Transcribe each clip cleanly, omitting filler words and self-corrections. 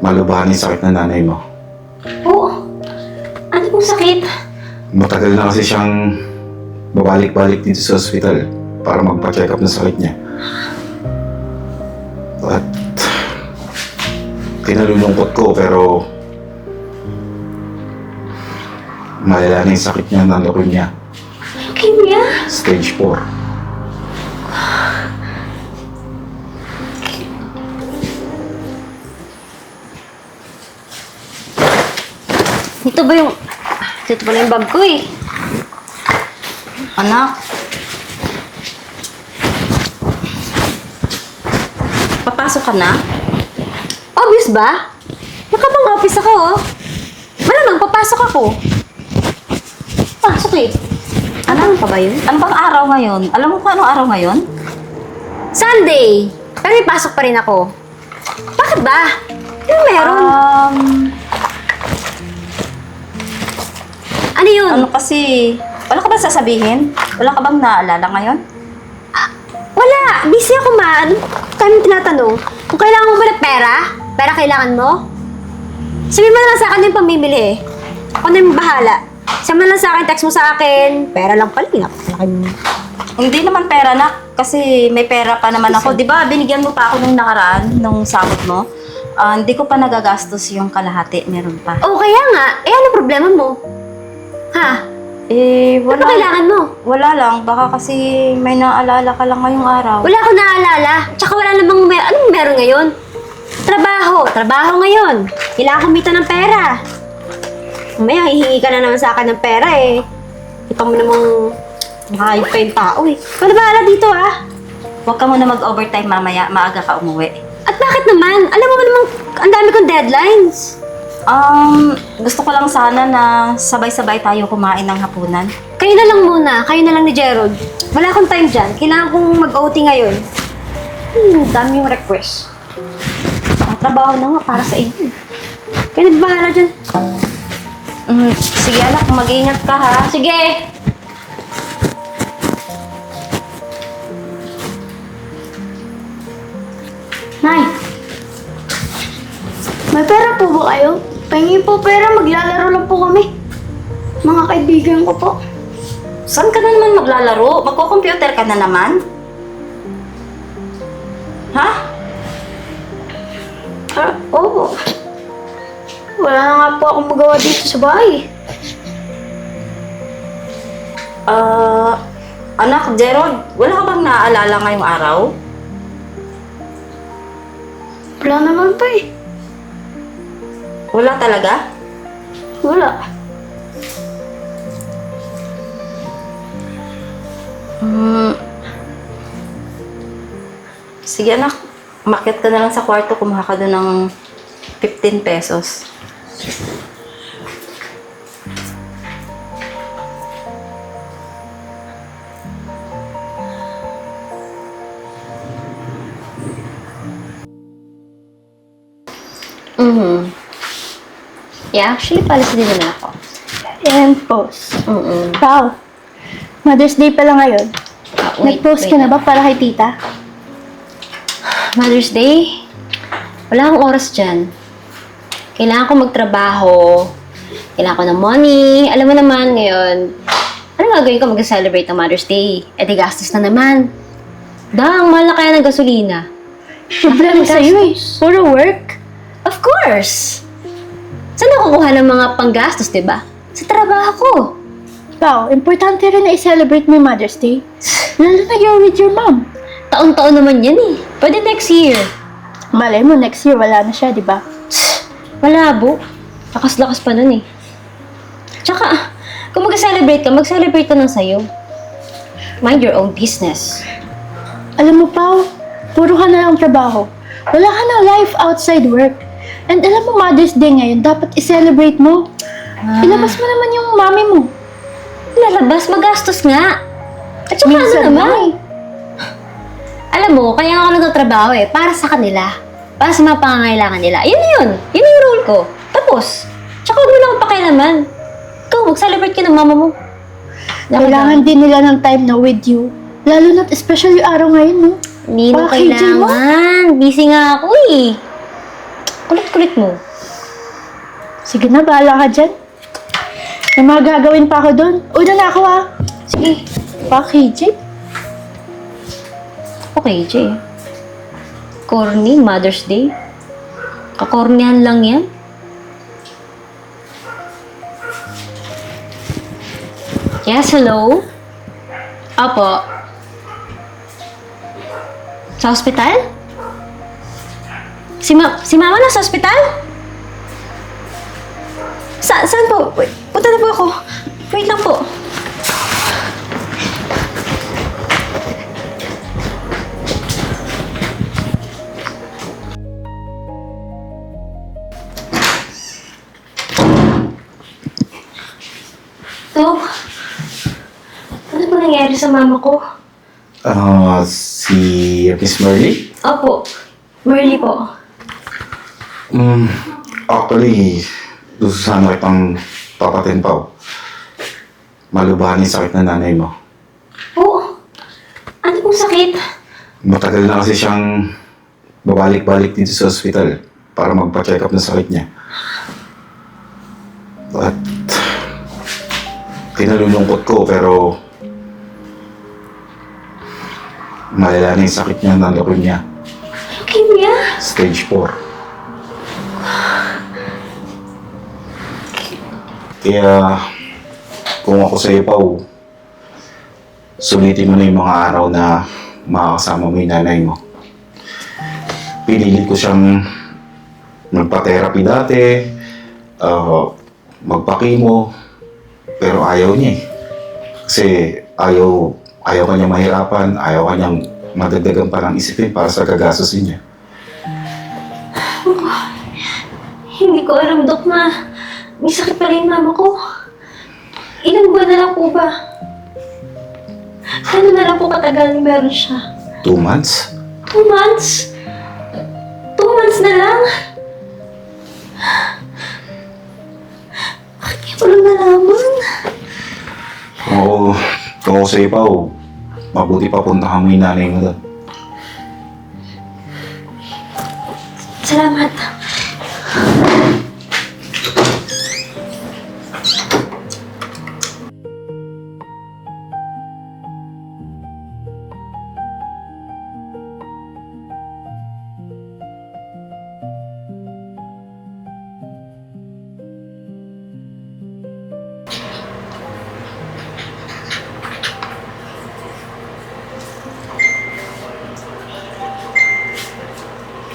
malubahan yung sakit ng nanay mo. Oo. Ano pong sakit? Matagal na kasi siyang babalik-balik dito sa ospital para magpa-check up ng sakit niya. At kinalulungkot ko pero malala na yung sakit niya ng leukemia. Leukemia? Stage 4. Ito ba yung... Ito pala yung bag ko eh. Anak. Papasok ka na? Obvious ba? Nakabang office ako oh. Malamang papasok ako. Pasok eh. Ano pa ba yun? Ano bang araw ngayon? Alam mo kung anong araw ngayon? Sunday! Pero may pasok pa rin ako. Bakit ba? Ano meron? Ano yun? Ano kasi... Wala ka ba sasabihin? Wala ka bang naalala ngayon? Wala! Busy ako ma. Ano kami tinatanong? Kung kailangan mo ba ng pera? Pera kailangan mo? Sabihin mo na lang sa akin yung pamimili eh. Ako na yung bahala. Sabi mo lang sa akin, text mo sa akin. Pera lang pala. Napakalaki mo. Hindi naman pera na. Kasi may pera pa naman ako. Di ba binigyan mo pa ako nung nakaraan, nung sahod mo? Hindi ko pa nagagastos yung kalahati. Meron pa. Oo, kaya nga. Eh, ano problema mo? Ha? Ano Wala. kailangan mo? Wala lang. Baka kasi may naalala ka lang ngayong araw. Wala akong naalala. Tsaka wala namang anong meron ngayon? Trabaho. Trabaho ngayon. Kailangan kumita ng pera. Mamaya, hihingi ka na naman sa akin ng pera eh. Kita mo namang makahayag pa yung tao eh. Ikaw na bahala dito ah. Huwag ka muna mag-overtime mamaya. Maaga ka umuwi. At bakit naman? Alam mo ba namang ang dami kong deadlines. Gusto ko lang sana na sabay-sabay tayo kumain ng hapunan. Kayo na lang muna. Kayo na lang ni Gerald. Wala akong time dyan. Kailangan kong mag-OT ngayon. Dami yung request. Trabaho na nga para sa inyo. Kayo na bahala dyan. Sige anak, mag-iingat ka ha. Sige! Nay, may pera po ba kayo? Pahingi po pera, maglalaro lang po kami. Mga kaibigan ko po. Saan ka na naman maglalaro? Magko-computer ka na naman? Ha? Oo. Wala na nga po akong magawa dito sa bahay. Anak, Gerald, wala ka bang naaalala ngayong araw? Wala naman pa eh. Wala talaga? Wala. Sige anak, umakyat ka na lang sa kwarto, kumuha ka doon ng 15 pesos. Yeah, actually, palis din naman ako. And post. Wow. Mother's Day pala ngayon. Nag-post ka na ba para kay tita? Mother's Day? Wala akong oras dyan. Kailangan ko magtrabaho. Kailangan ko ng money. Alam mo naman ngayon, ano gagawin ko mag-celebrate ng Mother's Day? Eh di gastos na naman. Dang, mahal na kaya ng gasolina. Problema sa'yo eh. Puro work. Of course! Saan ako kukuha ng mga panggastos, diba? Sa trabaho ko. Wow, importante rin na i-celebrate mo yung Mother's Day. Lalo na you're with your mom. Taon-taon naman yan eh. Pwede next year. Malay mo, next year wala na siya, di ba? Malabo. Lakas-lakas pa nun eh. Tsaka, kung mag-celebrate ka ng sayo. Mind your own business. Alam mo, Pao, puro ka na lang trabaho. Wala ka na life outside work. And alam mo, Mother's Day ngayon, dapat i-celebrate mo. Ilabas mo naman yung mami mo. Lalabas, magastos nga. At saka Minsan ano naman? lang. Alam mo, kaya ako nagtatrabaho eh, para sa kanila. Para sa mga pangangailangan nila. Yun na yun. Yun na yung role ko. Tapos, tsaka huwag mo lang akong pakialaman. Ikaw, mag-celebrate ka ng mama mo. Kailangan din nila ng time na with you. Lalo na't especially araw ngayon, no? Hindi mo Para kay Jay mo? kailangan. Busy nga ako eh. Kulit-kulit mo. Sige na, bahala ka dyan. May mga gagawin pa ako doon. Una na ako ah. Sige. Pa, KJ. Okay, Jay. Corny, Mother's Day. Kakornihan lang yan. Yes, hello? Opo. Sa ospital? Si Mama na sa ospital? Saan po? Wait, punta na po ako. Wait lang po. Dok, ano ba nangyari sa mama ko? Si Miss Merly? Opo, Merly po. Actually, gusto sana kitang papatin pa. Malubahan yung sakit ng nanay mo. Po, ano pong sakit? Matagal na kasi siyang babalik-balik dito sa ospital para magpa-check up ng sakit niya. At kinalulungkot ko pero malala na yung sakit niya ng leukemia. Leukemia? Stage 4. Kaya kung ako sa'yo, Pao, sulitin mo na yung mga araw na makakasama mo yung nanay mo. Pinilit ko siyang magpa-therapy dati, magpa-chemo, pero ayaw niya eh. Kasi ayaw kanya mahirapan, ayaw kanyang madagdagan pa ng isipin para sa gagastusin niya. Hindi ko alam, Dok, na may sakit pala yung mama ko. Ilang buwan na lang po ba? Ano na lang po katagal meron siya? 2 months? 2 months? 2 months na lang? Bakit kaya ko lang nalaman? Kung ako sa'yo, Pao, mabuti pa puntahan mo yung nanay mo doon. Salamat.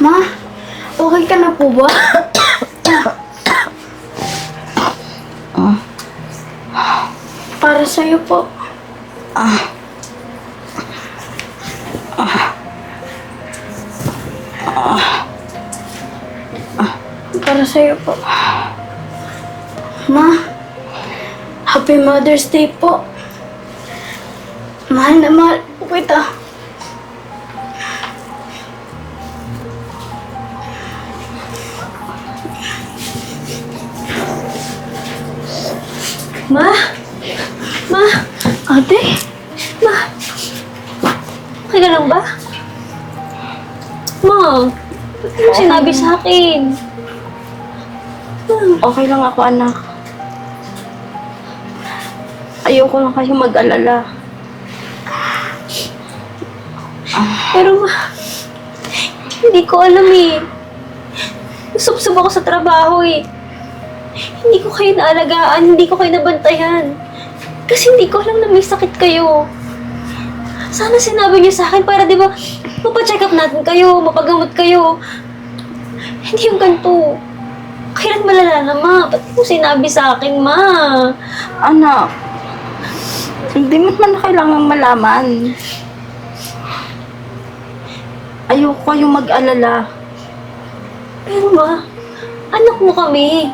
Ma, okay ka na po ba? Para sa'yo po. Para sa'yo po. Ma, Happy Mother's Day po. Mahal na mahal po kita. Ma? Ma? Ate? Ma? Okay ka lang ba? Ma, ba't mo sinabi sa akin? Okay lang ako, anak. Ayoko lang kayo mag-alala. Pero ma, hindi ko alam eh. Usap-sub ako sa trabaho eh. Hindi ko kayo naalagaan, hindi ko kayo nabantayan. Kasi hindi ko alam na may sakit kayo. Sana sinabi niyo sa akin para di ba mapacheck up natin kayo, mapagamot kayo. Hindi yung ganito. Kailan malala na, ma? Ba't mo sinabi sa akin, ma? Anak, hindi mo naman kailangang malaman. Ayoko kayong mag-alala. Pero ma, anak mo kami.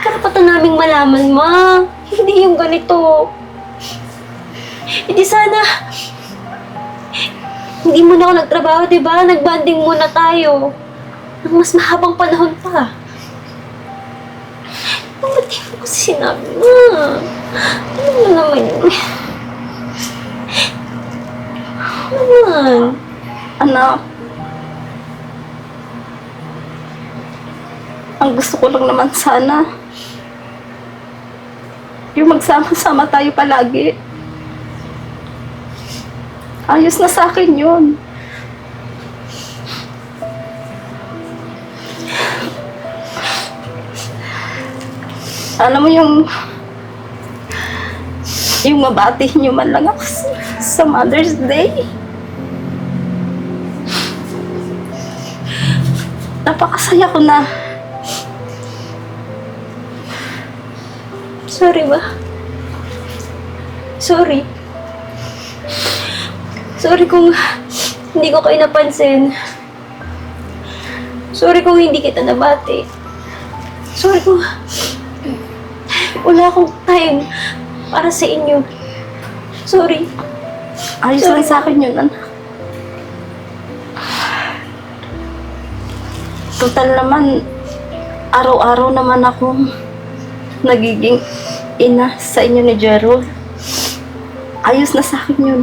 Karapatan naming malaman, ma. Hindi yung ganito. Hindi sana. Hindi muna ako nagtrabaho, di ba? Nagbanding muna tayo. Ng mas mahabang panahon pa. Ba't di mo kasi sinabi, ma? Ano mo naman yun? Ano naman? Anak, Ang gusto ko lang naman sana, yung magsama-sama tayo palagi. Ayos na sa akin yun. Alam mo yung mabati niyo man lang ako sa Mother's Day. Napakasaya ko na. Sorry ba? Sorry. Sorry kung hindi ko kayo napansin. Sorry kung hindi kita nabati. Sorry kung wala akong time para sa inyo. Sorry. Ayos lang sa akin yun, anak. Total naman, araw-araw naman akong nagiging ina sa inyo ni Gerald. Ayos na sa akin yun.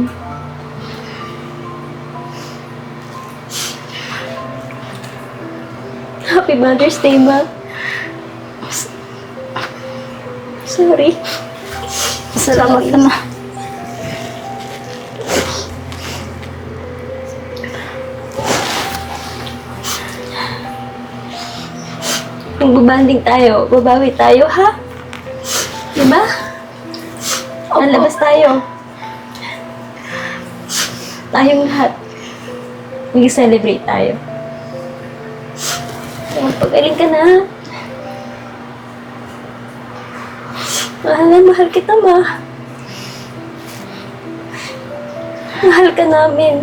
Happy Mother's Day, Ma. Sorry. Salamat na. Magbabanding tayo. Babawi tayo, ha? Diba? Lalabas tayo. Tayong lahat. Mag-celebrate tayo. Magpagaling ka na. Mahal kita, Ma. Mahal ka namin.